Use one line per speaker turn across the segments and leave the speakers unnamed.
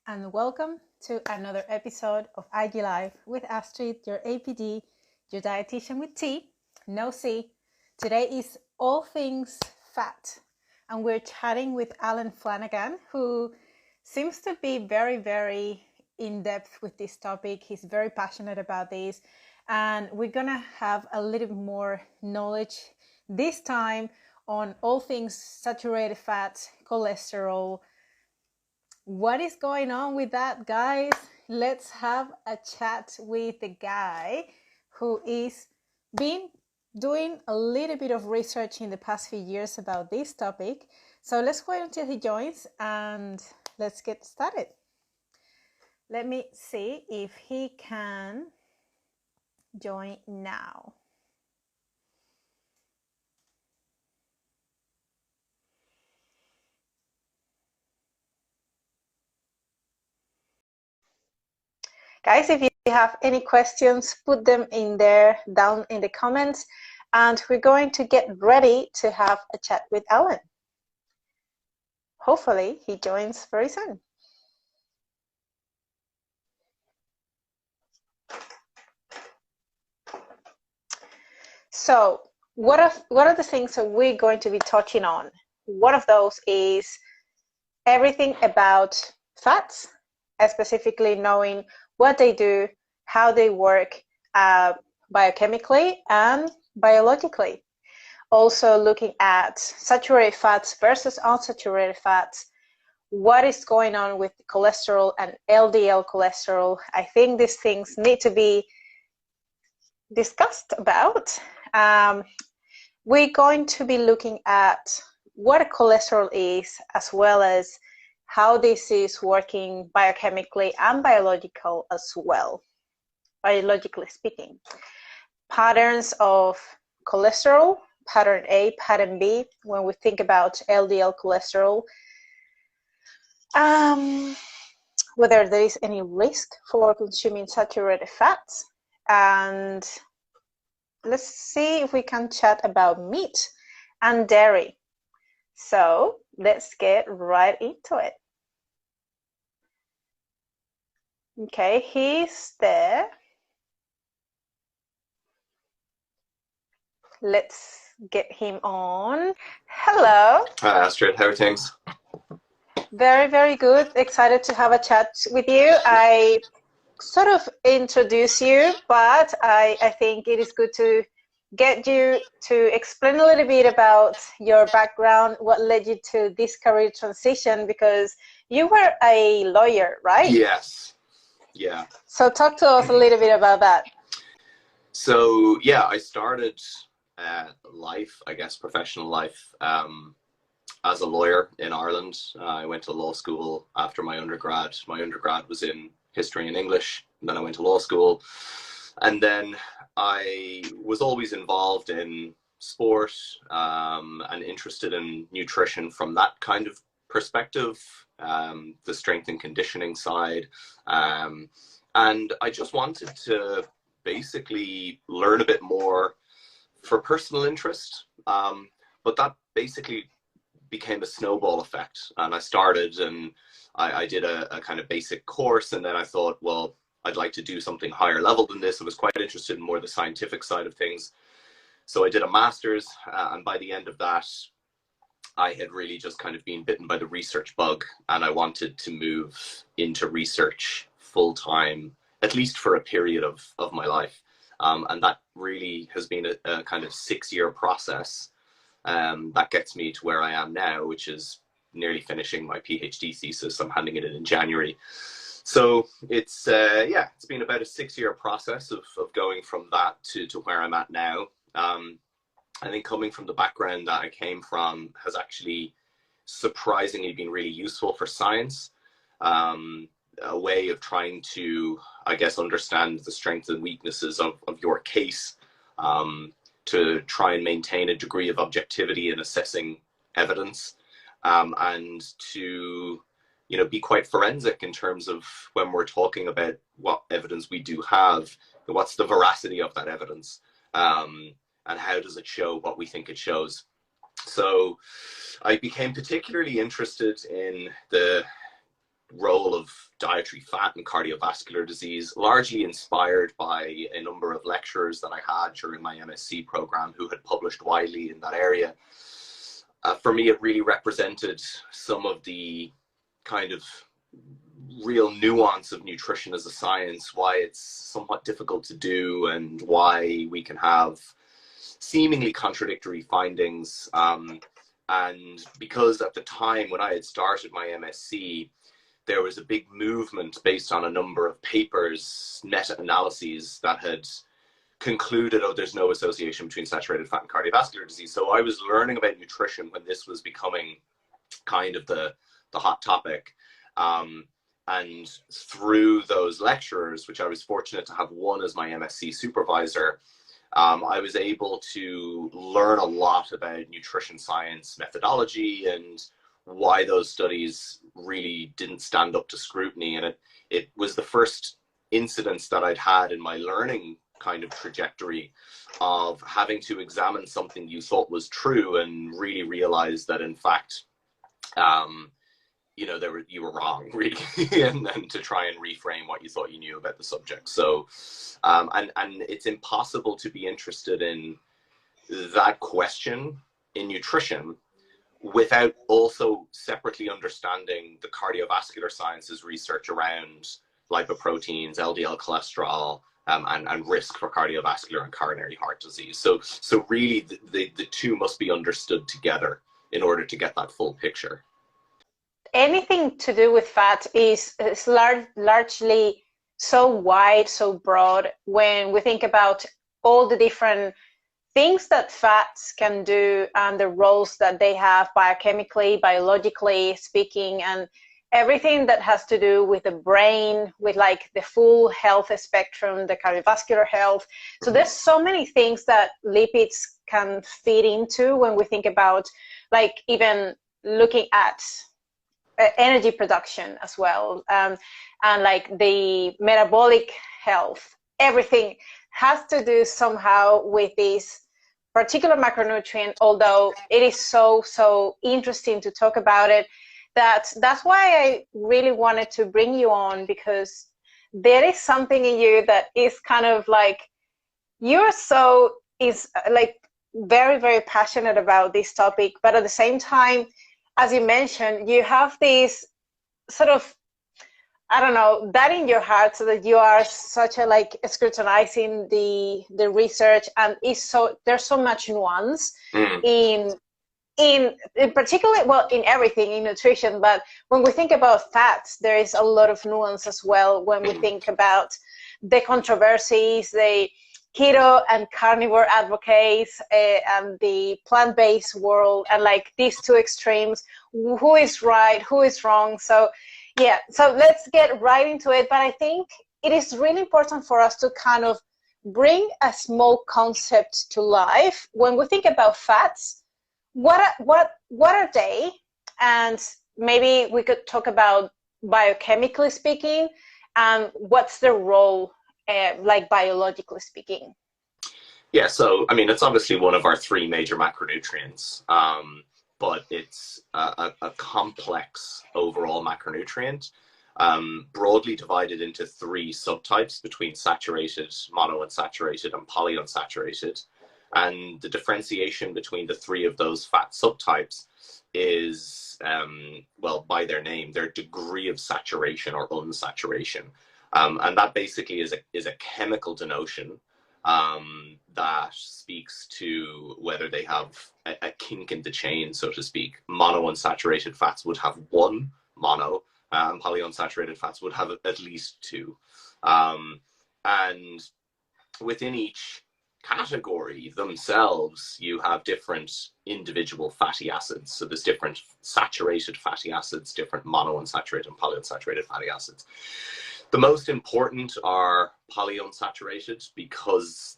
and welcome to another episode of IG Live with Astrid, your APD, your dietitian with T, no C. Today is all things fat, and we're chatting with Alan Flanagan, who seems to be very in depth with this topic. He's very passionate about this, and we're gonna have a little more knowledge this time on all things saturated fat, cholesterol. What is going on with that, guys? Let's have a chat with the guy who is been doing a little bit of research in the past few years about this topic. So let's wait until he joins and let's get started. Let me see if he can join now. Guys, if you have any questions, put them in there down in the comments, and we're going to get ready to have a chat with Alan. Hopefully he joins very soon. So what are the things that we're going to be touching on? One of those is everything about fats, specifically knowing what they do, how they work biochemically and biologically. Also looking at saturated fats versus unsaturated fats, what is going on with cholesterol and LDL cholesterol. I think these things need to be discussed about. We're going to be looking at what cholesterol is, as well as how this is working biochemically and biological as well, biologically speaking. Patterns of cholesterol, pattern A, pattern B, when we think about LDL cholesterol, whether there is any risk for consuming saturated fats, and let's see if we can chat about meat and dairy. So let's get right into it. Okay, he's there. Let's get him on. Hello.
Hi Astrid, how are things?
Very good. Excited to have a chat with you. I sort of introduce you, but I think it is good to get you to explain a little bit about your background, what led you to this career transition, because you were a lawyer, right?
Yes. Yeah.
So talk to us a little bit about that.
So yeah, I started life, I guess, professional life, as a lawyer in Ireland. I went to law school after my undergrad. My undergrad was in history and English, and then I went to law school. And then I was always involved in sport and interested in nutrition from that kind of perspective, the strength and conditioning side. And I just wanted to basically learn a bit more for personal interest. But that basically became a snowball effect. And I started and I did a kind of basic course, and then I thought, well, I'd like to do something higher level than this. I was quite interested in more the scientific side of things. So I did a master's, and by the end of that, I had really just kind of been bitten by the research bug, and I wanted to move into research full time, at least for a period of my life. And that really has been a kind of 6-year process that gets me to where I am now, which is nearly finishing my PhD thesis. I'm handing it in January. So it's it's been about a 6-year process of going from that to where I'm at now. I think coming from the background that I came from has actually surprisingly been really useful for science. A way of trying to, I guess, understand the strengths and weaknesses of your case, to try and maintain a degree of objectivity in assessing evidence, and to be quite forensic in terms of when we're talking about what evidence we do have, what's the veracity of that evidence, and how does it show what we think it shows. So I became particularly interested in the role role of dietary fat and cardiovascular disease, largely inspired by a number of lecturers that I had during my MSc program who had published widely in that area. For me, it really represented some of the kind of real nuance of nutrition as a science, why it's somewhat difficult to do, and why we can have seemingly contradictory findings. And because at the time when I had started my MSc, there was a big movement based on a number of papers, meta-analyses that had concluded, oh, there's no association between saturated fat and cardiovascular disease. So I was learning about nutrition when this was becoming kind of the hot topic. And through those lecturers, which I was fortunate to have one as my MSc supervisor, I was able to learn a lot about nutrition science methodology and why those studies really didn't stand up to scrutiny. And it was the first incidence that I'd had in my learning kind of trajectory of having to examine something you thought was true and really realize that in fact, you know, you were wrong, really, and to try and reframe what you thought you knew about the subject. So, and it's impossible to be interested in that question in nutrition without also separately understanding the cardiovascular sciences research around lipoproteins, LDL cholesterol, and risk for cardiovascular and coronary heart disease. So really, the two must be understood together in order to get that full picture.
Anything to do with fat is largely so wide, so broad, when we think about all the different things that fats can do and the roles that they have biochemically, biologically speaking, and everything that has to do with the brain, with like the full health spectrum, the cardiovascular health. So there's so many things that lipids can fit into when we think about, like, even looking at energy production as well, and like the metabolic health. Everything has to do somehow with this particular macronutrient, although it is so interesting to talk about it. That's why I really wanted to bring you on, because there is something in you that is kind of like, you're like very passionate about this topic, but at the same time, as you mentioned, you have this sort of, I don't know, that in your heart, so that you are such a like scrutinizing the research, and there's so much nuance in particular, well, in everything in nutrition. But when we think about fats, there is a lot of nuance as well. When we think about the controversies, the keto and carnivore advocates, and the plant-based world, and like these two extremes, who is right, who is wrong. So yeah, so let's get right into it. But I think it is really important for us to kind of bring a small concept to life. When we think about fats, what are they? And maybe we could talk about biochemically speaking, and what's the role, like biologically speaking?
Yeah, so I mean, it's obviously one of our three major macronutrients, but it's a complex overall macronutrient, broadly divided into three subtypes between saturated, monounsaturated, and polyunsaturated. And the differentiation between the three of those fat subtypes is, well, by their name, their degree of saturation or unsaturation. And that basically is a chemical denotion that speaks to whether they have a kink in the chain, so to speak. Monounsaturated fats would have one mono, and polyunsaturated fats would have at least two. And within each category themselves, you have different individual fatty acids. So there's different saturated fatty acids, different monounsaturated and polyunsaturated fatty acids. The most important are polyunsaturated, because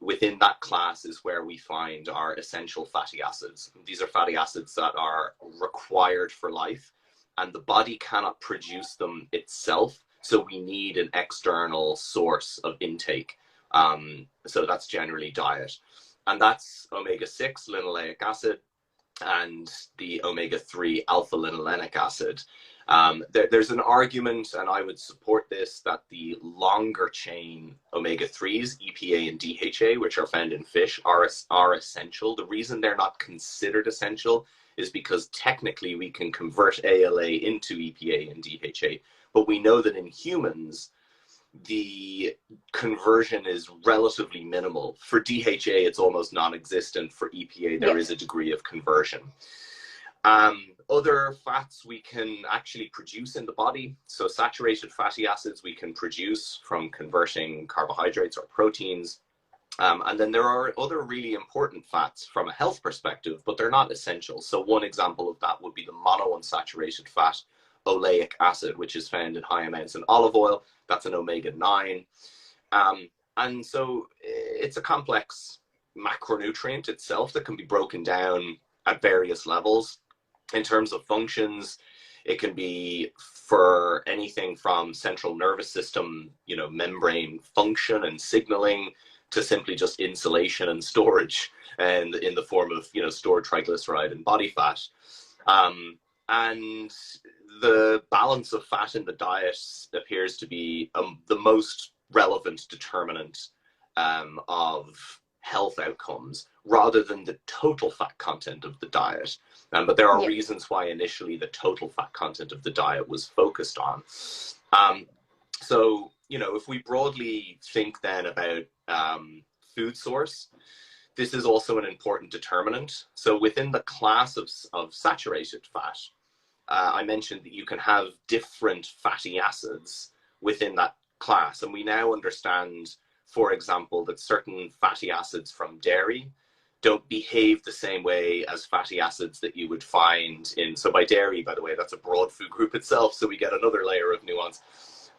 within that class is where we find our essential fatty acids. These are fatty acids that are required for life, and the body cannot produce them itself. So we need an external source of intake. So that's generally diet. And that's omega-6 linoleic acid and the omega-3 alpha linolenic acid. There's an argument, and I would support this, that the longer chain omega-3s, EPA and DHA, which are found in fish, are essential. The reason they're not considered essential is because technically we can convert ALA into EPA and DHA, but we know that in humans, the conversion is relatively minimal. For DHA, it's almost non-existent. For EPA, there is a degree of conversion. Other fats we can actually produce in the body. So saturated fatty acids we can produce from converting carbohydrates or proteins. And then there are other really important fats from a health perspective, but they're not essential. So one example of that would be the monounsaturated fat oleic acid, which is found in high amounts in olive oil. That's an omega-9. And so it's a complex macronutrient itself that can be broken down at various levels. In terms of functions, it can be for anything from central nervous system, membrane function and signaling, to simply just insulation and storage, and in the form of, stored triglyceride and body fat. And the balance of fat in the diet appears to be the most relevant determinant of health outcomes, rather than the total fat content of the diet. But there are reasons why initially the total fat content of the diet was focused on. So, if we broadly think then about food source, this is also an important determinant. So within the class of saturated fat, I mentioned that you can have different fatty acids within that class. And we now understand, for example, that certain fatty acids from dairy don't behave the same way as fatty acids that you would find in, so by dairy, by the way, that's a broad food group itself, so we get another layer of nuance.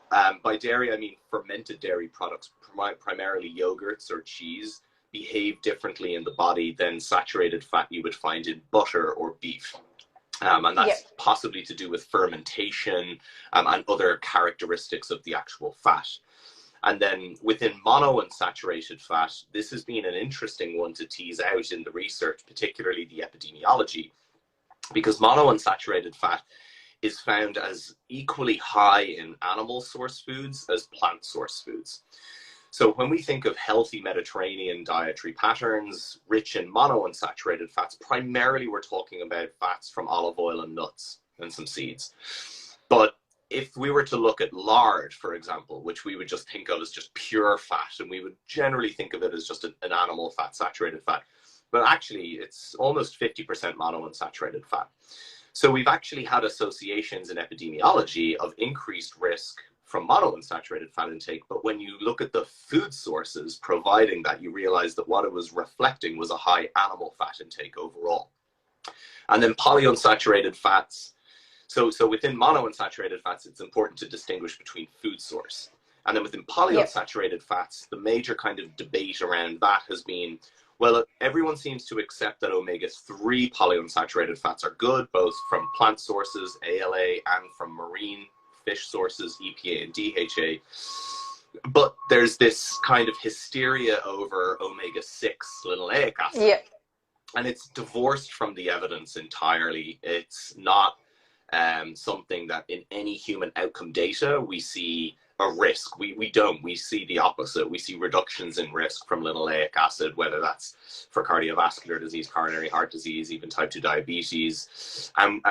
By dairy, I mean fermented dairy products, primarily yogurts or cheese, behave differently in the body than saturated fat you would find in butter or beef. And that's possibly to do with fermentation and other characteristics of the actual fat. And then within monounsaturated fat, this has been an interesting one to tease out in the research, particularly the epidemiology, because monounsaturated fat is found as equally high in animal source foods as plant source foods. So when we think of healthy Mediterranean dietary patterns, rich in monounsaturated fats, primarily we're talking about fats from olive oil and nuts and some seeds. But if we were to look at lard, for example, which we would just think of as just pure fat, and we would generally think of it as just an animal fat, saturated fat, but actually it's almost 50% monounsaturated fat. So we've actually had associations in epidemiology of increased risk from monounsaturated fat intake, but when you look at the food sources providing that, you realize that what it was reflecting was a high animal fat intake overall. And then polyunsaturated fats. So within monounsaturated fats, it's important to distinguish between food source. And then within polyunsaturated fats, the major kind of debate around that has been, well, everyone seems to accept that omega-3 polyunsaturated fats are good, both from plant sources, ALA, and from marine fish sources, EPA and DHA. But there's this kind of hysteria over omega-6 linoleic acid. And it's divorced from the evidence entirely. It's not something that in any human outcome data we see a risk. We don't. We see the opposite. We see reductions in risk from linoleic acid, whether that's for cardiovascular disease, coronary heart disease, even type 2 diabetes. And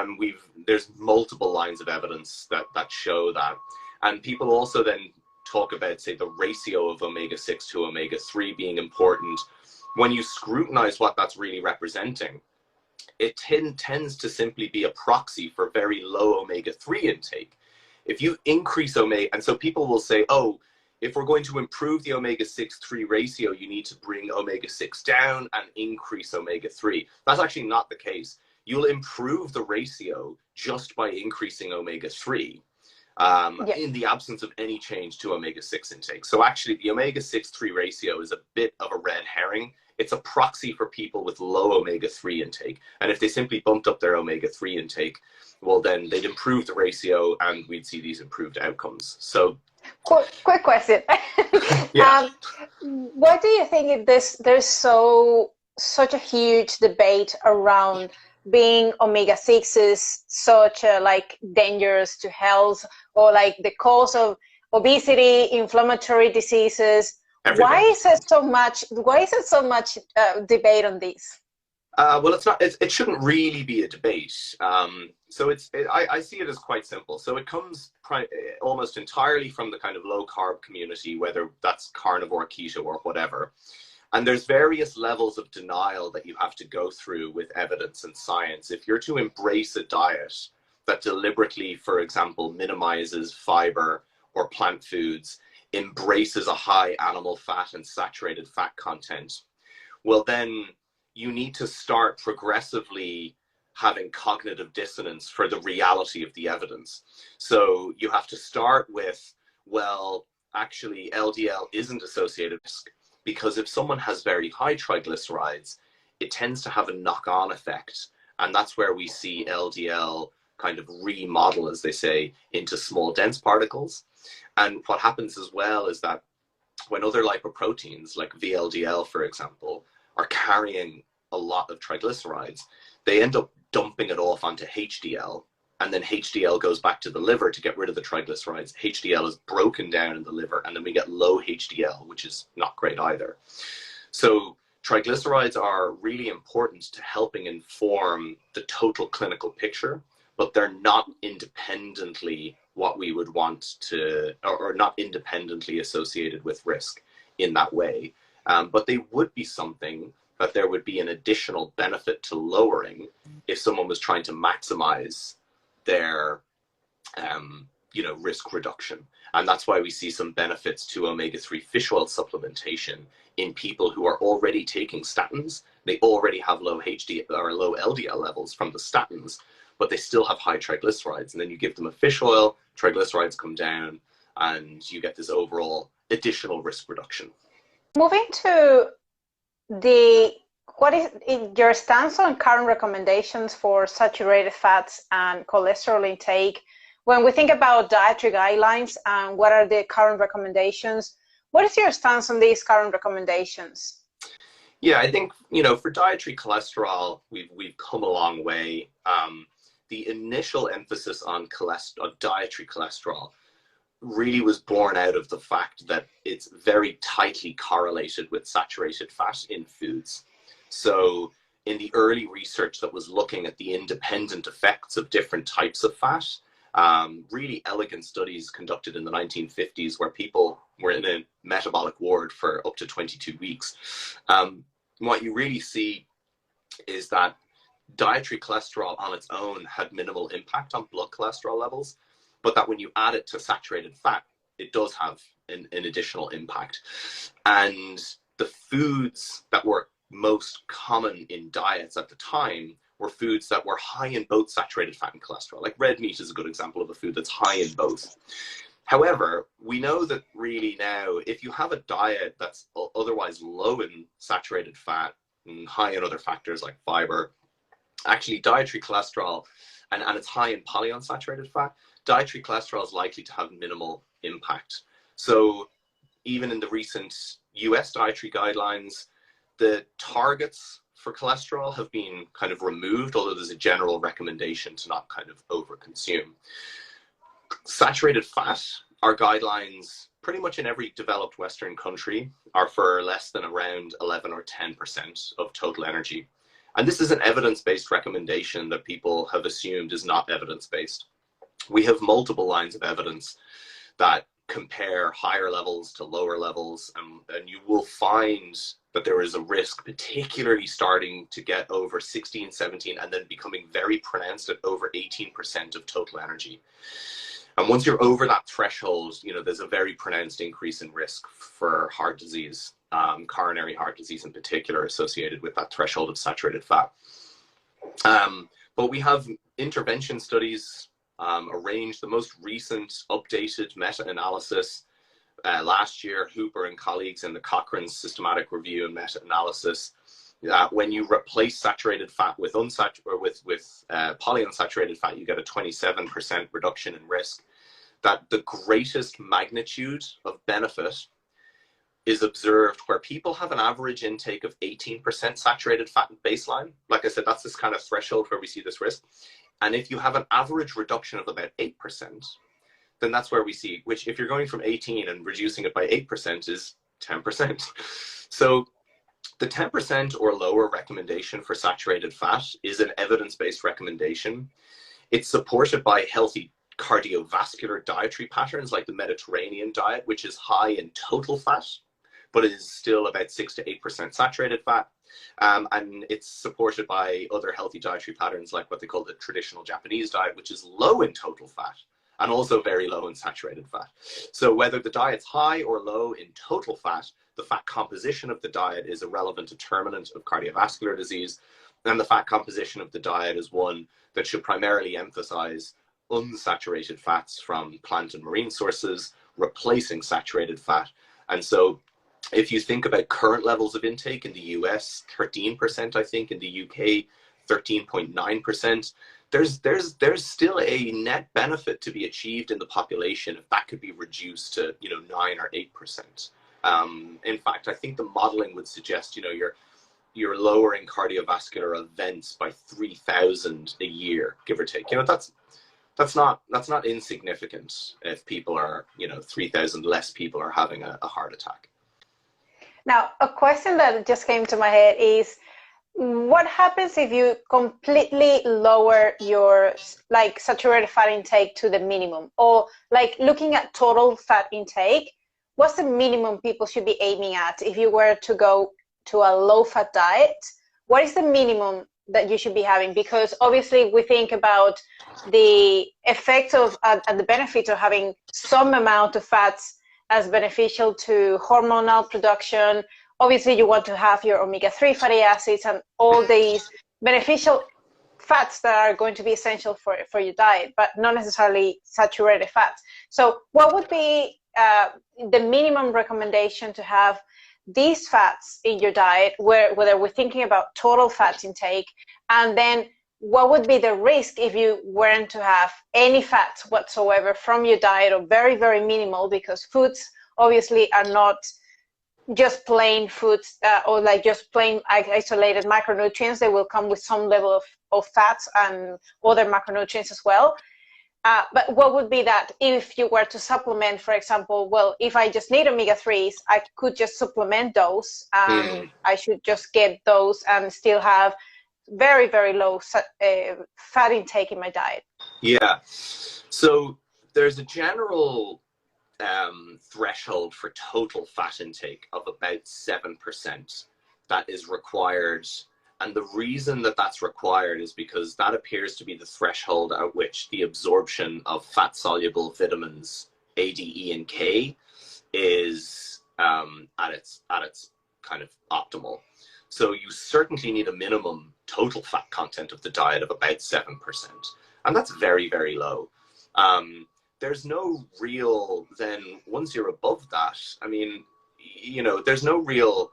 there's multiple lines of evidence that show that. And people also then talk about, say, the ratio of omega-6 to omega-3 being important. When you scrutinize what that's really representing, it tends to simply be a proxy for very low omega-3 intake. If you increase omega, and so people will say, oh, if we're going to improve the omega-6-3 ratio, you need to bring omega-6 down and increase omega-3. That's actually not the case. You'll improve the ratio just by increasing omega-3 in the absence of any change to omega-6 intake. So actually the omega-6-3 ratio is a bit of a red herring. It's a proxy for people with low omega-3 intake. And if they simply bumped up their omega-3 intake, well, then they'd improve the ratio and we'd see these improved outcomes. So
quick question. What do you think there's such a huge debate around being omega-6s such like dangerous to health, or like the cause of obesity, inflammatory diseases.
Everything.
Why is it so much debate on this?
Well, it's not. It shouldn't really be a debate. I see it as quite simple. So it comes almost entirely from the kind of low carb community, whether that's carnivore, keto, or whatever. And there's various levels of denial that you have to go through with evidence and science. If you're to embrace a diet that deliberately, for example, minimizes fiber or plant foods, embraces a high animal fat and saturated fat content, well, then you need to start progressively having cognitive dissonance for the reality of the evidence. So you have to start with, well, actually LDL isn't associated with risk, because if someone has very high triglycerides, it tends to have a knock-on effect. And that's where we see LDL kind of remodel, as they say, into small dense particles. And what happens as well is that when other lipoproteins, like VLDL, for example, are carrying a lot of triglycerides, they end up dumping it off onto HDL, and then HDL goes back to the liver to get rid of the triglycerides. HDL is broken down in the liver, and then we get low HDL, which is not great either. So triglycerides are really important to helping inform the total clinical picture, but they're not independently what we would want to, or not independently associated with risk in that way. But they would be something that there would be an additional benefit to lowering if someone was trying to maximize their risk reduction. And that's why we see some benefits to omega-3 fish oil supplementation in people who are already taking statins. They already have low HDL or low LDL levels from the statins, but they still have high triglycerides. And then you give them a fish oil, triglycerides come down, and you get this overall additional risk reduction.
Moving to what is your stance on current recommendations for saturated fats and cholesterol intake? When we think about dietary guidelines and what are the current recommendations, what is your stance on these current recommendations?
Yeah, I think, for dietary cholesterol, we've come a long way. The initial emphasis on dietary cholesterol really was born out of the fact that it's very tightly correlated with saturated fat in foods. So in the early research that was looking at the independent effects of different types of fat, really elegant studies conducted in the 1950s where people were in a metabolic ward for up to 22 weeks. What you really see is that dietary cholesterol on its own had minimal impact on blood cholesterol levels, but that when you add it to saturated fat, it does have an additional impact. And the foods that were most common in diets at the time were foods that were high in both saturated fat and cholesterol. Like red meat is a good example of a food that's high in both. However, we know that really now, if you have a diet that's otherwise low in saturated fat and high in other factors like fiber, actually dietary cholesterol, and it's high in polyunsaturated fat, dietary cholesterol is likely to have minimal impact. So even in the recent US dietary guidelines, the targets for cholesterol have been kind of removed, although there's a general recommendation to not kind of overconsume. Saturated fat, our guidelines pretty much in every developed Western country are for less than around 11 or 10% of total energy. And this is an evidence-based recommendation that people have assumed is not evidence-based. We have multiple lines of evidence that compare higher levels to lower levels, and you will find that there is a risk, particularly starting to get over 16, 17, and then becoming very pronounced at over 18% of total energy. And once you're over that threshold, there's a very pronounced increase in risk for heart disease, coronary heart disease in particular, associated with that threshold of saturated fat. But we have intervention studies arranged. The most recent updated meta-analysis last year, Hooper and colleagues in the Cochrane Systematic Review and Meta-Analysis, when you replace saturated fat with polyunsaturated fat, you get a 27% reduction in risk. That the greatest magnitude of benefit is observed where people have an average intake of 18% saturated fat at baseline. Like I said, that's this kind of threshold where we see this risk. And if you have an average reduction of about 8%, then that's where we see, which if you're going from 18 and reducing it by 8% is 10%. So the 10% or lower recommendation for saturated fat is an evidence-based recommendation. It's supported by healthy cardiovascular dietary patterns like the Mediterranean diet, which is high in total fat, but it is still about 6 to 8% saturated fat. And it's supported by other healthy dietary patterns like what they call the traditional Japanese diet, which is low in total fat and also very low in saturated fat. So whether the diet's high or low in total fat, the fat composition of the diet is a relevant determinant of cardiovascular disease. And the fat composition of the diet is one that should primarily emphasize unsaturated fats from plant and marine sources, replacing saturated fat. And so if you think about current levels of intake in the US, 13%, I think, in the UK, 13.9%, there's still a net benefit to be achieved in the population if that could be reduced to, 9 or 8%. In fact, I think the modeling would suggest, you're lowering cardiovascular events by 3,000 a year, give or take. That's not insignificant if people are, 3,000 less people are having a heart attack.
Now, a question that just came to my head is, what happens if you completely lower your saturated fat intake to the minimum? Or looking at total fat intake, what's the minimum people should be aiming at if you were to go to a low fat diet? What is the minimum that you should be having? Because obviously we think about the effects of and the benefits of having some amount of fats as beneficial to hormonal production. Obviously you want to have your omega-3 fatty acids and all these beneficial fats that are going to be essential for your diet, but not necessarily saturated fats. So what would be the minimum recommendation to have these fats in your diet, whether we're thinking about total fat intake, and then what would be the risk if you weren't to have any fats whatsoever from your diet, or very, very minimal, because foods obviously are not just plain foods or just plain isolated macronutrients. They will come with some level of fats and other macronutrients as well. But what would be that if you were to supplement, for example, well, if I just need omega-3s, I could just supplement those. I should just get those and still have very, very low fat intake in my diet.
Yeah. So there's a general threshold for total fat intake of about 7% that is required. And the reason that that's required is because that appears to be the threshold at which the absorption of fat-soluble vitamins A, D, E, and K is at its kind of optimal. So you certainly need a minimum total fat content of the diet of about 7%. And that's very, very low. There's no real, then once you're above that, I mean, there's no real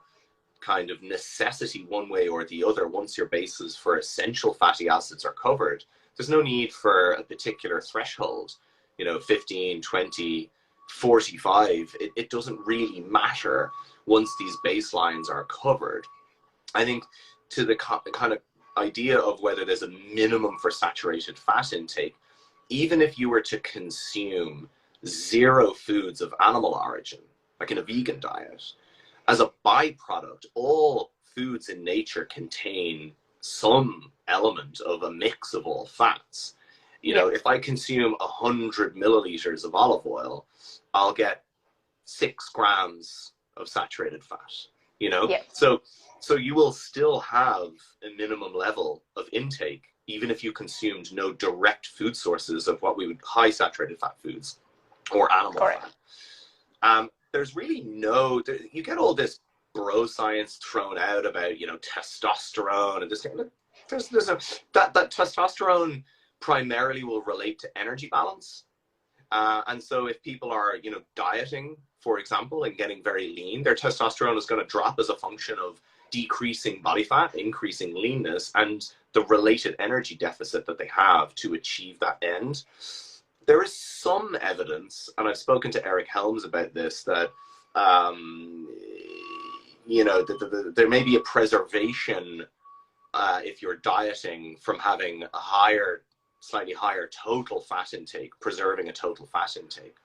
kind of necessity one way or the other. Once your bases for essential fatty acids are covered, there's no need for a particular threshold, 15, 20, 45. It doesn't really matter once these baselines are covered. I think to the kind of idea of whether there's a minimum for saturated fat intake, even if you were to consume 0 foods of animal origin, like in a vegan diet, as a byproduct, all foods in nature contain some element of a mix of all fats. If I consume 100 milliliters of olive oil, I'll get 6 grams of saturated fat, Yes. So you will still have a minimum level of intake, even if you consumed no direct food sources of what we would high saturated fat foods or animal fat. There's really you get all this bro science thrown out about, testosterone and this kind of, that testosterone primarily will relate to energy balance. And so if people are, dieting, for example, and getting very lean, their testosterone is going to drop as a function of decreasing body fat, increasing leanness, and the related energy deficit that they have to achieve that end. There is some evidence, and I've spoken to Eric Helms about this, that you know, there may be a preservation if you're dieting from having a higher, slightly higher total fat intake, preserving a total fat intake.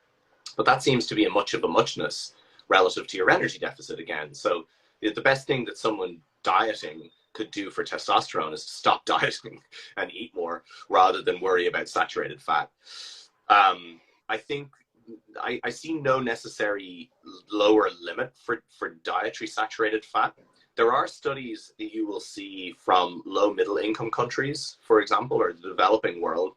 But that seems to be a much of a muchness relative to your energy deficit again. So the best thing that someone dieting could do for testosterone is to stop dieting and eat more rather than worry about saturated fat. I think I see no necessary lower limit for dietary saturated fat. There are studies that you will see from low middle income countries, for example, or the developing world,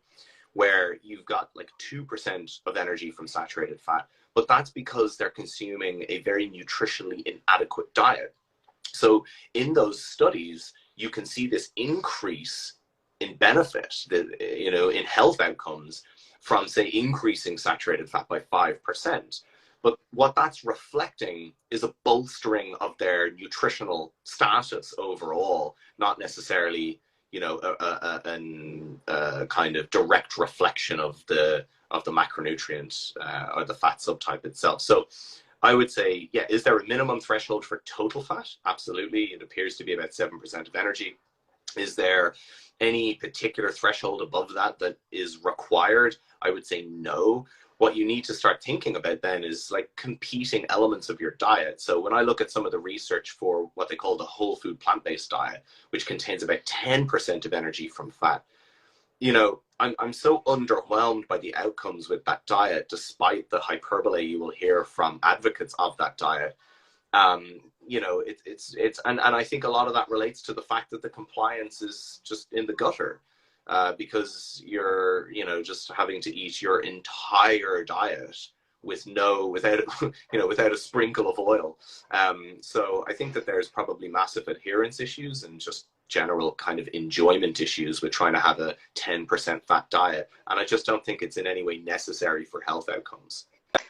where you've got like 2% of energy from saturated fat, but that's because they're consuming a very nutritionally inadequate diet. So in those studies, you can see this increase in benefit, you know, in health outcomes from, say, increasing saturated fat by 5%. But what that's reflecting is a bolstering of their nutritional status overall, not necessarily, you know, a kind of direct reflection of the macronutrient or the fat subtype itself. So I would say, yeah, is there a minimum threshold for total fat? Absolutely. It appears to be about 7% of energy. Is there any particular threshold above that that is required? I would say no. What you need to start thinking about then is like competing elements of your diet. So when I look at some of the research for what they call the whole food plant-based diet, which contains about 10% of energy from fat, you know, I'm so underwhelmed by the outcomes with that diet, despite the hyperbole you will hear from advocates of that diet. You know, and I think a lot of that relates to the fact that the compliance is just in the gutter. Because you're, you know, just having to eat your entire diet without a sprinkle of oil. So I think that there's probably massive adherence issues and just general kind of enjoyment issues with trying to have a 10% fat diet. And I just don't think it's in any way necessary for health outcomes.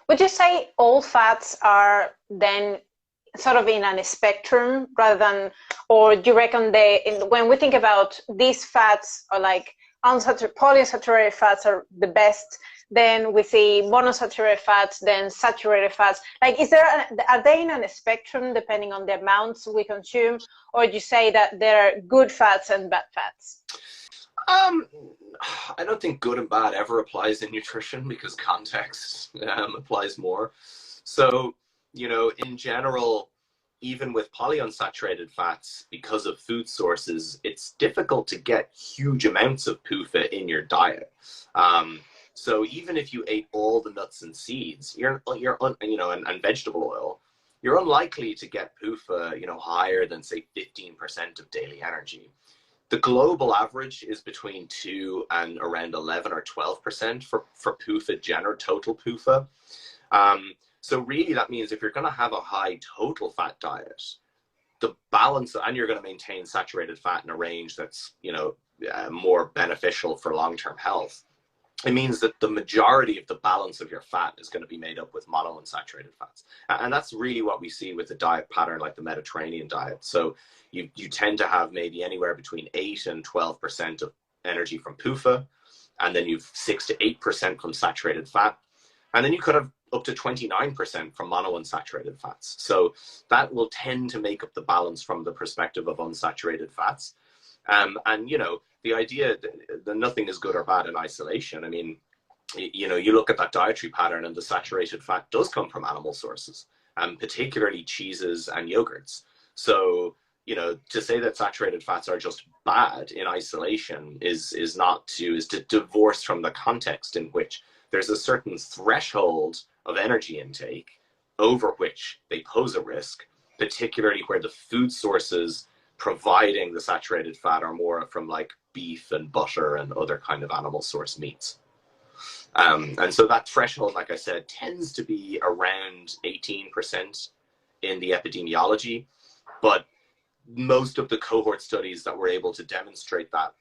Would you say all fats are then sort of in a spectrum rather than, or do you reckon when we think about these fats are like polyunsaturated fats are the best, then we see monosaturated fats, then saturated fats, like are they in a spectrum depending on the amounts we consume, or do you say that there are good fats and bad fats?
I don't think good and bad ever applies in nutrition because context applies more. So, you know, in general, even with polyunsaturated fats, because of food sources, it's difficult to get huge amounts of PUFA in your diet. So even if you ate all the nuts and seeds, you know, and vegetable oil, you're unlikely to get PUFA, you know, higher than say 15% of daily energy. The global average is between 2 and around 11 or 12% for PUFA, total PUFA. So really that means if you're going to have a high total fat diet, the balance, and you're going to maintain saturated fat in a range that's, you know, more beneficial for long-term health, it means that the majority of the balance of your fat is going to be made up with monounsaturated fats. And that's really what we see with a diet pattern like the Mediterranean diet. So you tend to have maybe anywhere between 8 and 12% of energy from PUFA, and then you've 6 to 8% from saturated fat. And then you could have up to 29% from monounsaturated fats. So that will tend to make up the balance from the perspective of unsaturated fats. And, you know, the idea that nothing is good or bad in isolation. I mean, you know, you look at that dietary pattern and the saturated fat does come from animal sources, particularly cheeses and yogurts. So, you know, to say that saturated fats are just bad in isolation is to divorce from the context in which there's a certain threshold of energy intake over which they pose a risk, particularly where the food sources providing the saturated fat are more from like beef and butter and other kind of animal source meats. And so that threshold, like I said, tends to be around 18% in the epidemiology, but most of the cohort studies that were able to demonstrate that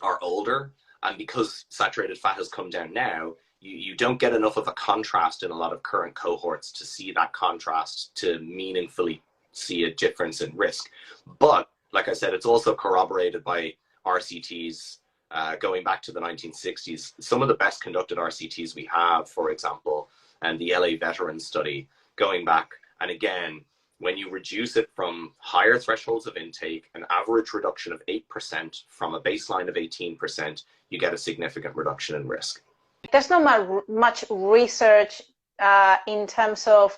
are older. And because saturated fat has come down now, you don't get enough of a contrast in a lot of current cohorts to see that contrast to meaningfully see a difference in risk. But like I said, it's also corroborated by RCTs going back to the 1960s. Some of the best conducted RCTs we have, for example, and the LA veteran study going back And again, when you reduce it from higher thresholds of intake, an average reduction of 8% from a baseline of 18%, you get a significant reduction in risk.
There's not much research in terms of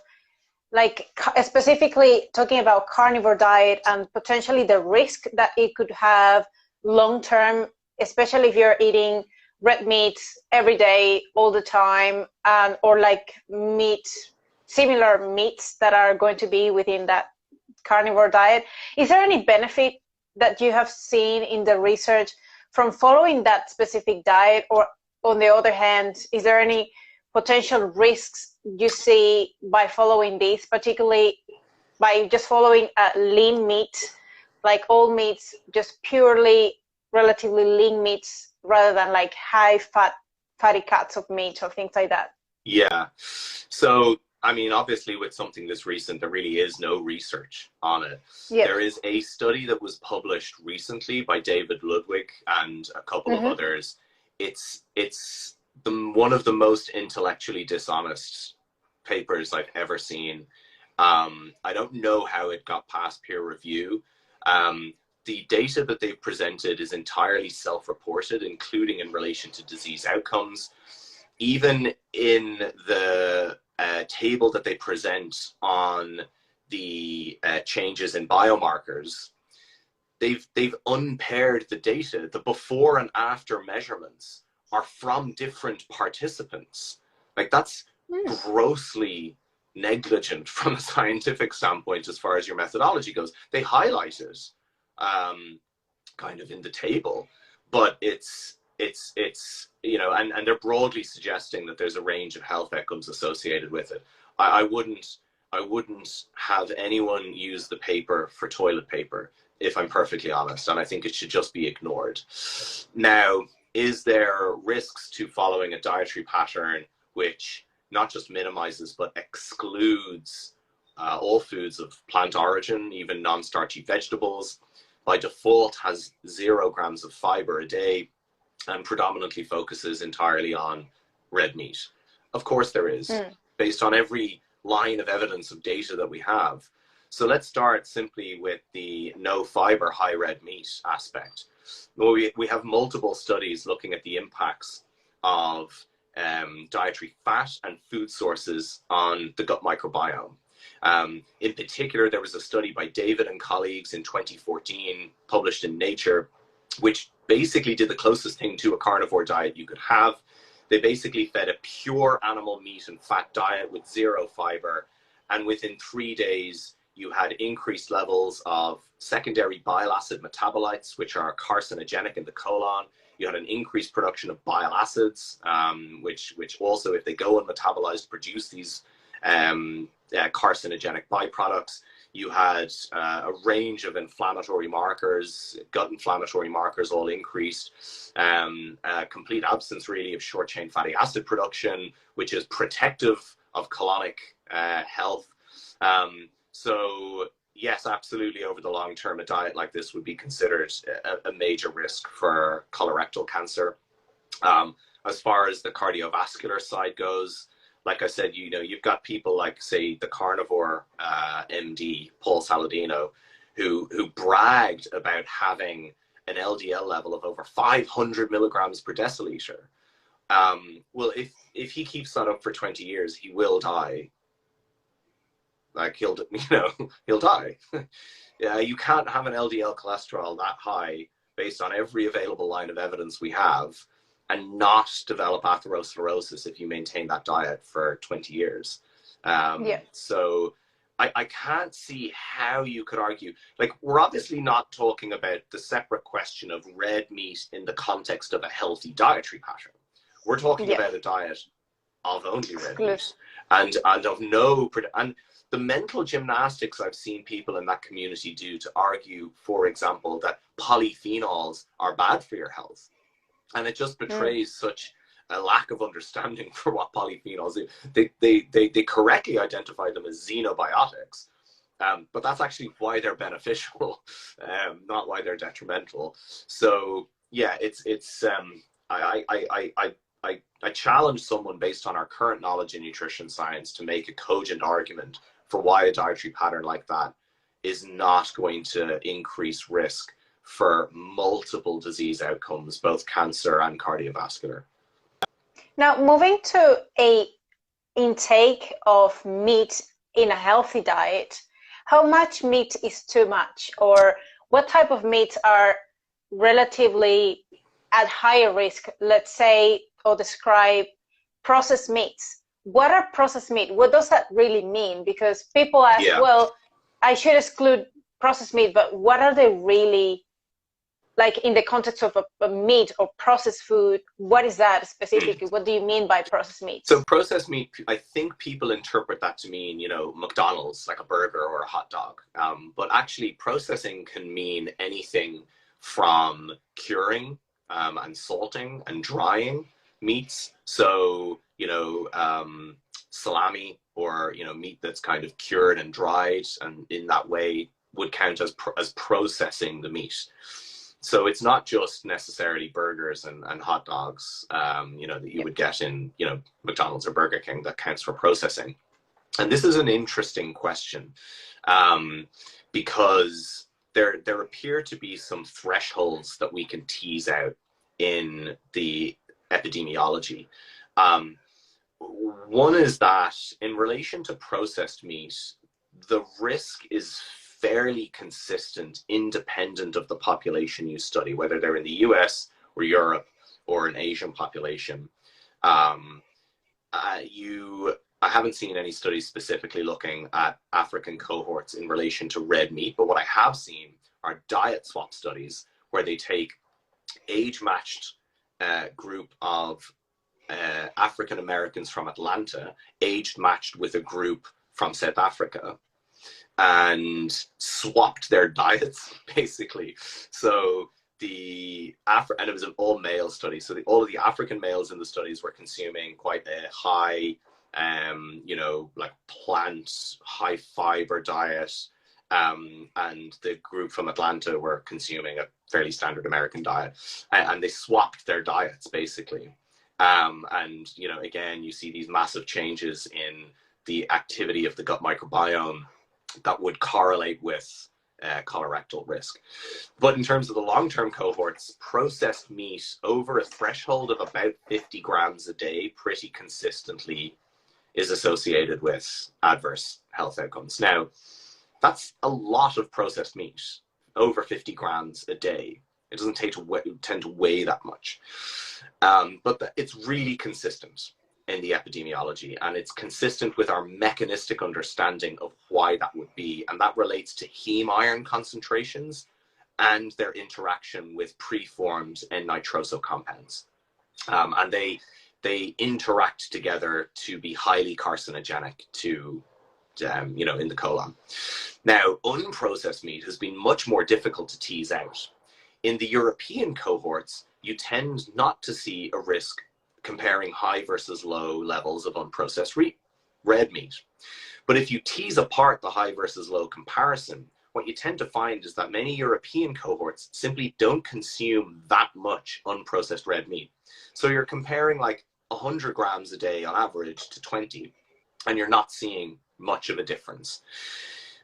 like specifically talking about carnivore diet and potentially the risk that it could have long term, especially if you're eating red meats every day all the time, or like similar meats that are going to be within that carnivore diet. Is there any benefit that you have seen in the research from following that specific diet, or on the other hand, is there any potential risks you see by following this, particularly by just following lean meat, like all meats, just purely relatively lean meats rather than like high fatty cuts of meat or things like that?
Yeah. So, I mean, obviously with something this recent, there really is no research on it. Yep. There is a study that was published recently by David Ludwig and a couple of others. It's one of the most intellectually dishonest papers I've ever seen. I don't know how it got past peer review. The data that they've presented is entirely self-reported, including in relation to disease outcomes. Even in the table that they present on the changes in biomarkers, they've unpaired the data. The before and after measurements are from different participants. Like, that's grossly negligent from a scientific standpoint as far as your methodology goes. They highlight it kind of in the table, but it's you know, and they're broadly suggesting that there's a range of health outcomes associated with it. I wouldn't have anyone use the paper for toilet paper, if I'm perfectly honest, and I think it should just be ignored. Now, is there risks to following a dietary pattern which not just minimizes but excludes all foods of plant origin, even non-starchy vegetables? By default has 0 grams of fiber a day and predominantly focuses entirely on red meat. Of course there is, based on every line of evidence of data that we have. So let's start simply with the no fiber, high red meat aspect. Well, we have multiple studies looking at the impacts of dietary fat and food sources on the gut microbiome. In particular, there was a study by David and colleagues in 2014, published in Nature, which basically did the closest thing to a carnivore diet you could have. They basically fed a pure animal meat and fat diet with 0 fiber, and within 3 days, you had increased levels of secondary bile acid metabolites, which are carcinogenic in the colon. You had an increased production of bile acids, which also, if they go unmetabolized, produce these carcinogenic byproducts. You had a range of inflammatory markers, gut inflammatory markers, all increased. Complete absence, really, of short-chain fatty acid production, which is protective of colonic health. So yes, absolutely, over the long term, a diet like this would be considered a major risk for colorectal cancer. As far as the cardiovascular side goes, like I said, you know, you've got people like, say, the Carnivore MD, Paul Saladino, who bragged about having an LDL level of over 500 milligrams per deciliter. Well, if he keeps that up for 20 years, he will die. Like, he'll die. Yeah, you can't have an LDL cholesterol that high based on every available line of evidence we have and not develop atherosclerosis if you maintain that diet for 20 years. So I can't see how you could argue. Like, we're obviously not talking about the separate question of red meat in the context of a healthy dietary pattern. We're talking about a diet of only red meat and of no, and the mental gymnastics I've seen people in that community do to argue, for example, that polyphenols are bad for your health. And it just betrays such a lack of understanding for what polyphenols do. They correctly identify them as xenobiotics, but that's actually why they're beneficial, not why they're detrimental. So yeah, I challenge someone based on our current knowledge in nutrition science to make a cogent argument for why a dietary pattern like that is not going to increase risk for multiple disease outcomes, both cancer and cardiovascular.
Now, moving to a intake of meat in a healthy diet, how much meat is too much, or what type of meats are relatively at higher risk? Let's say, or describe processed meats. What are processed meat? What does that really mean? Because people ask, well, I should exclude processed meat, but what are they really, like in the context of a meat or processed food? What is that specifically? What do you mean by processed meat?
So processed meat, I think people interpret that to mean, you know, McDonald's, like a burger or a hot dog. But actually processing can mean anything from curing and salting and drying meats. So, you know, salami, or, you know, meat that's kind of cured and dried, and in that way would count as processing the meat. So it's not just necessarily burgers and hot dogs, you know, that you would get in, you know, McDonald's or Burger King that counts for processing. And this is an interesting question, because there appear to be some thresholds that we can tease out in the epidemiology. One is that in relation to processed meat, the risk is fairly consistent, independent of the population you study, whether they're in the US or Europe or an Asian population. I haven't seen any studies specifically looking at African cohorts in relation to red meat, but what I have seen are diet swap studies where they take age-matched group of African Americans from Atlanta, age-matched with a group from South Africa, and swapped their diets, basically. So and it was an all-male study, so all of the African males in the studies were consuming quite a high, you know, like plant, high fiber diet, and the group from Atlanta were consuming a fairly standard American diet, and they swapped their diets, basically. And, you know, again, you see these massive changes in the activity of the gut microbiome that would correlate with colorectal risk. But in terms of the long-term cohorts, processed meat over a threshold of about 50 grams a day pretty consistently is associated with adverse health outcomes. Now, that's a lot of processed meat, over 50 grams a day. It doesn't tend to weigh that much. But it's really consistent in the epidemiology, and it's consistent with our mechanistic understanding of why that would be, and that relates to heme iron concentrations and their interaction with preformed N-nitroso compounds. And they interact together to be highly carcinogenic to, you know, in the colon. Now, unprocessed meat has been much more difficult to tease out. In the European cohorts, you tend not to see a risk comparing high versus low levels of unprocessed red meat. But if you tease apart the high versus low comparison, what you tend to find is that many European cohorts simply don't consume that much unprocessed red meat. So you're comparing like 100 grams a day on average to 20, and you're not seeing much of a difference.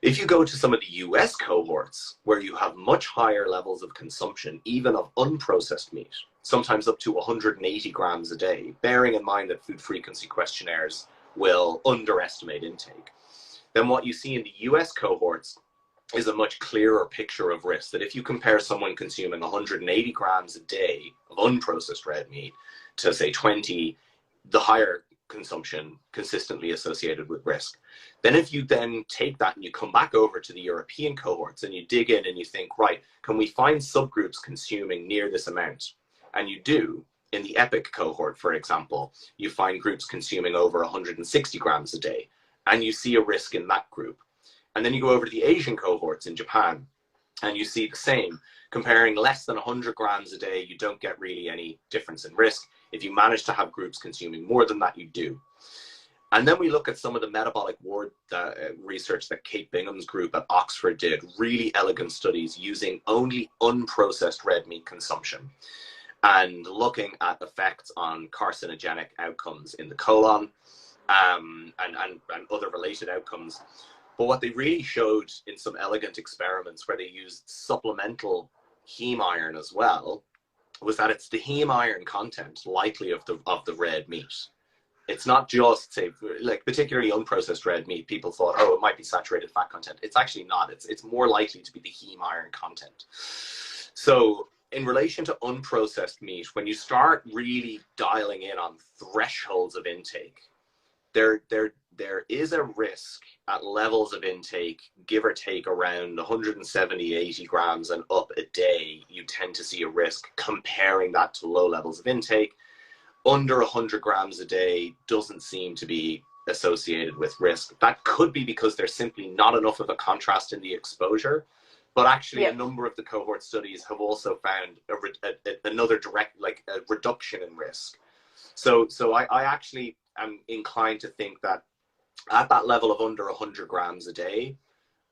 If you go to some of the US cohorts, where you have much higher levels of consumption, even of unprocessed meat, sometimes up to 180 grams a day, bearing in mind that food frequency questionnaires will underestimate intake, then what you see in the US cohorts is a much clearer picture of risk, that if you compare someone consuming 180 grams a day of unprocessed red meat to, say, 20, the higher consumption consistently associated with risk. Then if you then take that and you come back over to the European cohorts and you dig in and you think, right, can we find subgroups consuming near this amount? And you do. In the EPIC cohort, for example, you find groups consuming over 160 grams a day, and you see a risk in that group. And then you go over to the Asian cohorts in Japan, and you see the same. Comparing less than 100 grams a day, you don't get really any difference in risk. If you manage to have groups consuming more than that, you do. And then we look at some of the metabolic ward research that Kate Bingham's group at Oxford did, really elegant studies using only unprocessed red meat consumption and looking at effects on carcinogenic outcomes in the colon and other related outcomes. But what they really showed in some elegant experiments where they used supplemental heme iron as well was that it's the heme iron content likely of the red meat. It's not just, say, like particularly unprocessed red meat. People thought, oh, it might be saturated fat content. It's actually not. It's more likely to be the heme iron content. So in relation to unprocessed meat, when you start really dialing in on thresholds of intake, there is a risk at levels of intake, give or take around 170, 80 grams and up a day, you tend to see a risk comparing that to low levels of intake. Under 100 grams a day doesn't seem to be associated with risk. That could be because there's simply not enough of a contrast in the exposure. But actually, a number of the cohort studies have also found another direct, like a reduction in risk. So I actually am inclined to think that at that level of under 100 grams a day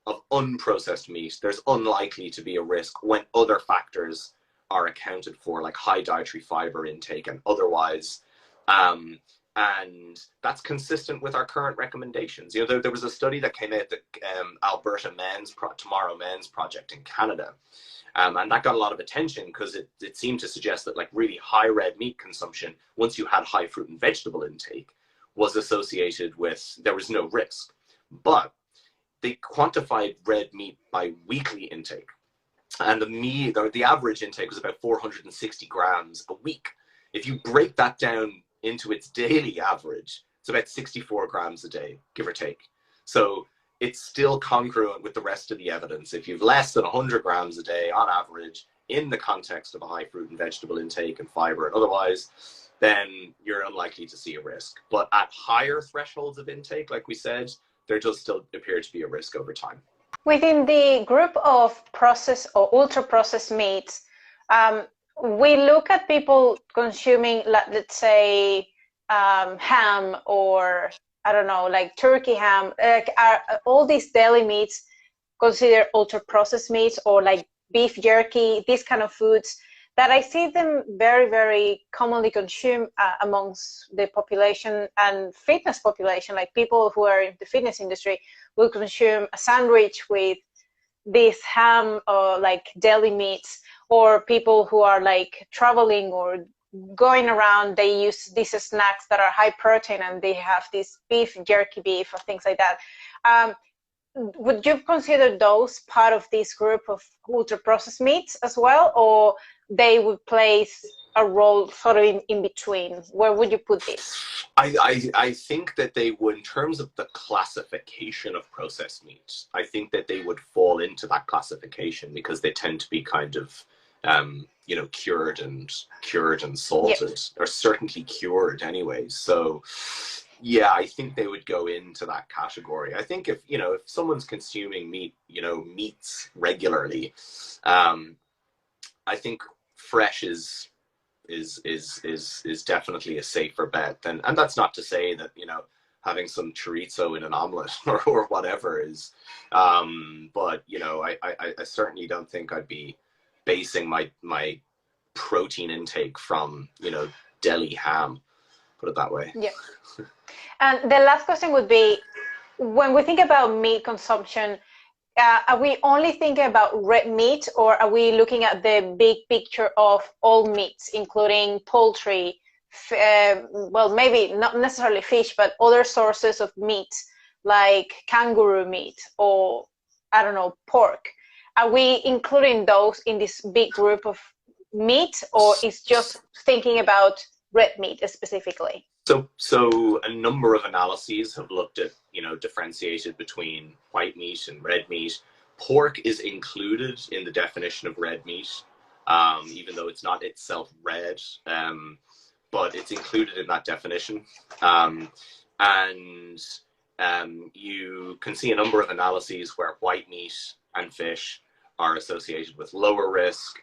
of unprocessed meat, there's unlikely to be a risk when other factors are accounted for, like high dietary fiber intake and otherwise. And that's consistent with our current recommendations. You know, there was a study that came out, the Alberta Tomorrow Men's Project in Canada. And that got a lot of attention because it seemed to suggest that like really high red meat consumption, once you had high fruit and vegetable intake, was associated with, there was no risk. But they quantified red meat by weekly intake. And the average intake was about 460 grams a week. If you break that down into its daily average, it's about 64 grams a day, give or take. So it's still congruent with the rest of the evidence. If you've less than 100 grams a day on average in the context of a high fruit and vegetable intake and fiber and otherwise, then you're unlikely to see a risk. But at higher thresholds of intake, like we said, there does still appear to be a risk over time.
Within the group of processed or ultra-processed meats, we look at people consuming, let's say, ham, or I don't know, like turkey ham. Are all these deli meats considered ultra-processed meats, or like beef jerky, these kind of foods that I see them very, very commonly consumed amongst the population and fitness population? Like people who are in the fitness industry will consume a sandwich with this ham or like deli meats, or people who are like traveling or going around, they use these snacks that are high protein and they have this jerky beef or things like that. Would you consider those part of this group of ultra processed meats as well, or they would place a role sort of in between? Where would you put this?
I think that they would, in terms of the classification of processed meats, I think that they would fall into that classification because they tend to be kind of, you know, cured and salted, or certainly cured anyway. So yeah, I think they would go into that category. I think if, you know, if someone's consuming meat, you know, meats regularly, I think fresh is definitely a safer bet. And that's not to say that, you know, having some chorizo in an omelet or whatever is, but you know, I certainly don't think I'd be basing my protein intake from, you know, deli ham, put it that way.
Yeah. And the last question would be, when we think about meat consumption, are we only thinking about red meat, or are we looking at the big picture of all meats, including poultry, well, maybe not necessarily fish, but other sources of meat like kangaroo meat or, I don't know, pork? Are we including those in this big group of meat, or is just thinking about red meat specifically?
So a number of analyses have looked at, you know, differentiated between white meat and red meat. Pork is included in the definition of red meat, even though it's not itself red, but it's included in that definition. And you can see a number of analyses where white meat and fish are associated with lower risk,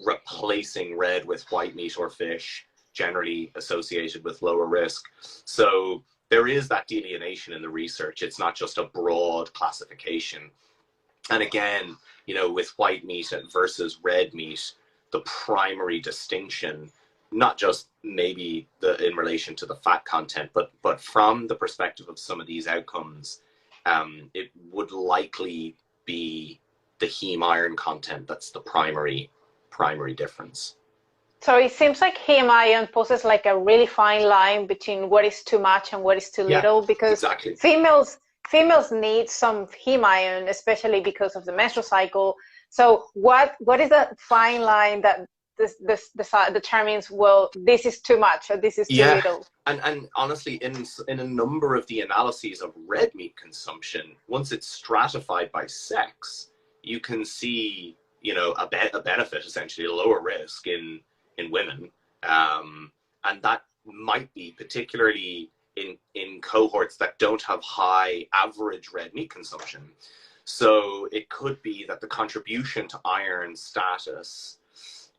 replacing red with white meat or fish, generally associated with lower risk. So there is that delineation in the research. It's not just a broad classification. And again, you know, with white meat versus red meat, the primary distinction, not just maybe in relation to the fat content, but from the perspective of some of these outcomes, it would likely be the heme iron content that's the primary difference.
So it seems like heme iron poses like a really fine line between what is too much and what is too little, because
exactly.
females need some heme iron, especially because of the menstrual cycle. So what is the fine line that this determines, well, this is too much or this is too little?
And honestly, in a number of the analyses of red meat consumption, once it's stratified by sex, you can see, you know, a benefit, essentially a lower risk in women, and that might be particularly in cohorts that don't have high average red meat consumption. So it could be that the contribution to iron status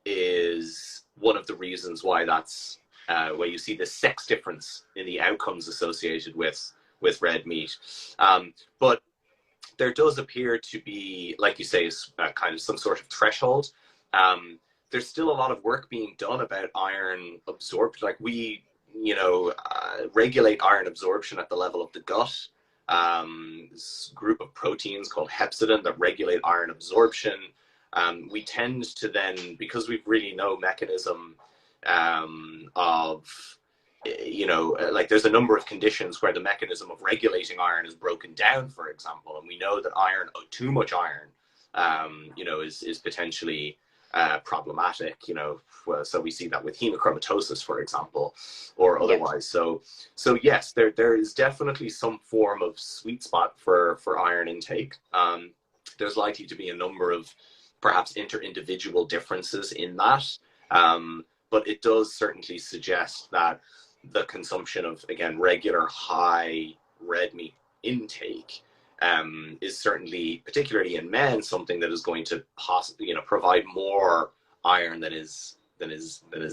is one of the reasons why that's where you see the sex difference in the outcomes associated with red meat. But there does appear to be, like you say, kind of some sort of threshold. There's still a lot of work being done about iron absorption. Like we, you know, regulate iron absorption at the level of the gut. This group of proteins called hepcidin that regulate iron absorption. We tend to then, because we've really no mechanism of, you know, like there's a number of conditions where the mechanism of regulating iron is broken down, for example, and we know that too much iron, you know, is potentially problematic, you know, so we see that with hemochromatosis, for example, or otherwise. So yes, there is definitely some form of sweet spot for iron intake. There's likely to be a number of perhaps inter-individual differences in that, but it does certainly suggest that the consumption of, again, regular high red meat intake is certainly, particularly in men, something that is going to possibly, you know, provide more iron than is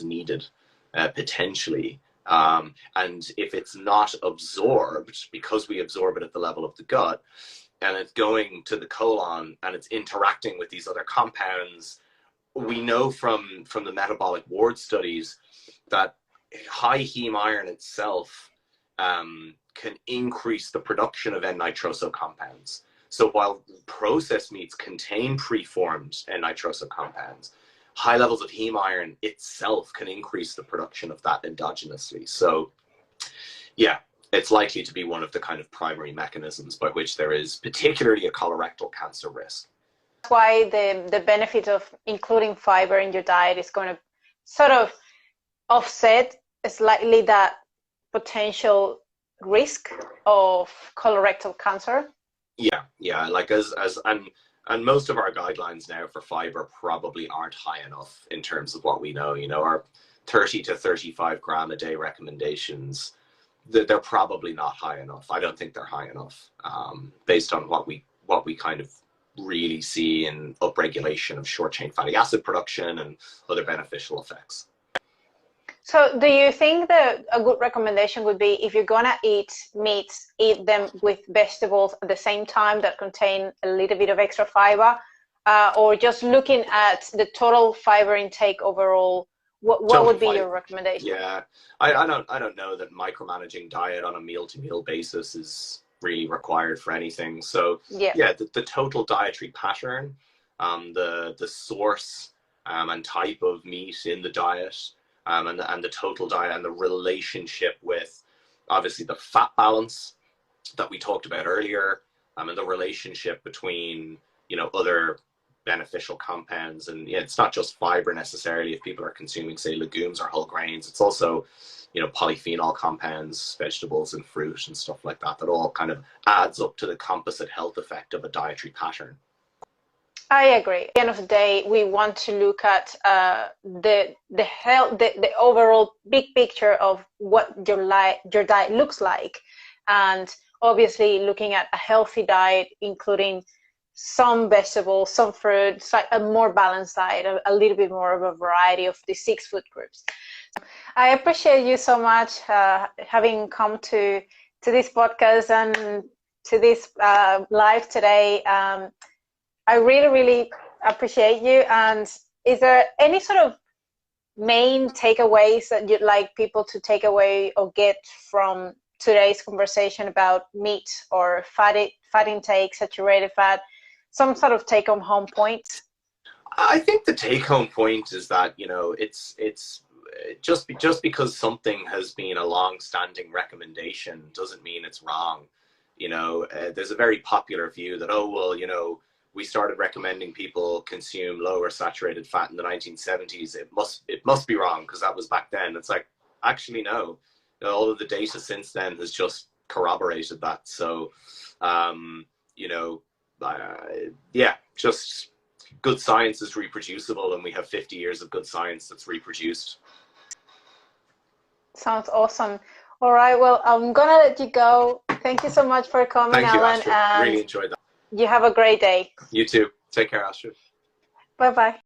needed, potentially. And if it's not absorbed, because we absorb it at the level of the gut, and it's going to the colon and it's interacting with these other compounds, we know from the metabolic ward studies that high heme iron itself can increase the production of N-nitroso compounds. So while processed meats contain preformed N-nitroso compounds, high levels of heme iron itself can increase the production of that endogenously. So yeah, it's likely to be one of the kind of primary mechanisms by which there is particularly a colorectal cancer risk.
That's why the benefit of including fiber in your diet is going to sort of offset slightly that potential risk of colorectal cancer.
Yeah, like and most of our guidelines now for fiber probably aren't high enough in terms of what we know. You know, our 30 to 35 gram a day recommendations, they're probably not high enough. I don't think they're high enough, based on what we kind of really see in upregulation of short chain fatty acid production and other beneficial effects.
So do you think that a good recommendation would be, if you're gonna eat meats, eat them with vegetables at the same time that contain a little bit of extra fiber, or just looking at the total fiber intake overall? What would be your recommendation?
Yeah, I don't know that micromanaging diet on a meal-to-meal basis is really required for anything. So yeah, the total dietary pattern, the source and type of meat in the diet, and the total diet, and the relationship with obviously the fat balance that we talked about earlier, and the relationship between, you know, other beneficial compounds. And yeah, it's not just fiber necessarily. If people are consuming, say, legumes or whole grains, it's also, you know, polyphenol compounds, vegetables and fruit and stuff like that, that all kind of adds up to the composite health effect of a dietary pattern.
I agree. At the end of the day, we want to look at the health, the overall big picture of what your diet looks like, and obviously looking at a healthy diet, including some vegetables, some fruits, like a more balanced diet, a little bit more of a variety of the 6 food groups. I appreciate you so much having come to this podcast and to this live today. I really, really appreciate you. And is there any sort of main takeaways that you'd like people to take away or get from today's conversation about meat or fat intake, saturated fat, some sort of take-home points?
I think the take-home point is that, you know, it's just because something has been a long-standing recommendation doesn't mean it's wrong. You know, there's a very popular view that, oh, well, you know, we started recommending people consume lower saturated fat in the 1970s. It must be wrong because that was back then. It's like, actually, no. All of the data since then has just corroborated that. So, you know, yeah, just good science is reproducible, and we have 50 years of good science that's reproduced.
Sounds awesome. All right, well, I'm gonna let you go. Thank you so much for coming,
Thank you,
Alan.
Astrid.
And
really enjoyed that.
You have a great day.
You too. Take care, Astrid.
Bye-bye.